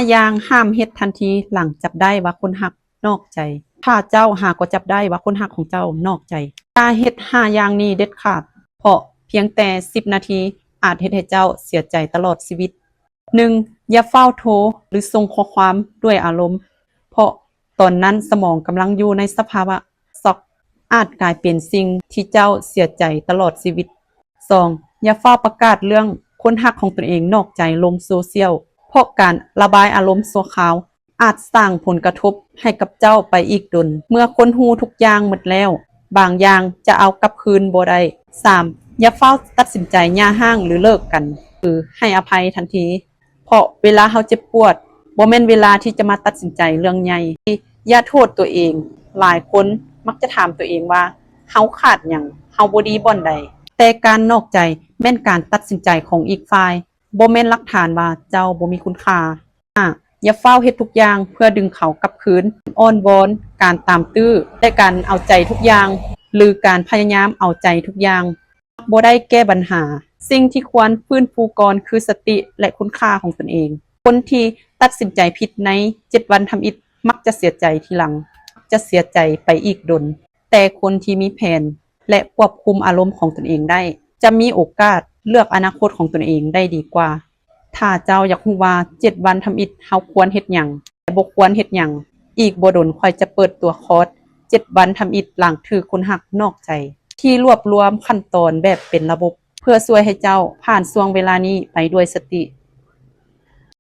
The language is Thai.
อย่างห้ามเฮ็ดทันทีหลังจับได้ว่าคนหักนอกใจถ้าเจ้าหากก็จับได้ว่าคนหักของเจ้านอกใจอย่าเฮ็ดอย่างนี้เด็ดขาดเพราะเพียงแต่10 นาทีอาจเฮ็ดให้เจ้าเสียใจตลอดชีวิต1อย่าเฝ้าโทรหรือส่งข้อความด้วยอารมณ์เพราะตอนนั้นสมองกำลังอยู่ในสภาวะช็อกอาจกลายเป็นสิ่งที่เจ้าเสียใจตลอดชีวิต2อย่าเฝ้าประกาศเรื่องคนหักของตนเองนอกใจลงโซเชียลเพราะการระบายอารมณ์ชั่วคราวอาจสร้างผลกระทบให้กับเจ้าไปอีกดนเมื่อคนฮู้ทุกอย่างหมดแล้วบางอย่างจะเอากลับคืนบ่ได้3อย่าเฝ้าตัดสินใจหย่าร้างหรือเลิกกันคือให้อภัยทันทีเพราะเวลาเฮาเจ็บปวดบ่แม่นเวลาที่จะมาตัดสินใจเรื่องใหญ่อย่าโทษตัวเองหลายคนมักจะถามตัวเองว่าเฮาขาดหยังเฮาบ่ดีบ่อนใดแต่การนอกใจแม่นการตัดสินใจของอีกฝ่ายบ่แม่นหลักฐานว่าเจ้าบ่มีคุณค่าอย่าเฝ้าเฮ็ดทุกอย่างเพื่อดึงเขากลับคืนอ้อนวอนการตามตื้อและการเอาใจทุกอย่างหรือการพยายามเอาใจทุกอย่างบ่ได้แก้ปัญหาสิ่งที่ควรฟื้นฟูก่อนคือสติและคุณค่าของตนเองคนที่ตัดสินใจผิดใน7 วันทำอิฐมักจะเสียใจทีหลังจะเสียใจไปอีกดนแต่คนที่มีแผนและควบคุมอารมณ์ของตนเองได้จะมีโอกาสเลือกอนาคตของตนเองได้ดีกว่าถ้าเจ้าอยากรู้ว่า7 วันทำอิฐเฮาควรเฮ็ดหยังและบ่ควรเฮ็ดหยังอีกบ่ดนค่อยจะเปิดตัวคอร์ส7 วันทำอิฐหลังถือคนหักนอกใจที่รวบรวมขั้นตอนแบบเป็นระบบเพื่อช่วยให้เจ้าผ่านช่วงเวลานี้ไปด้วยสติ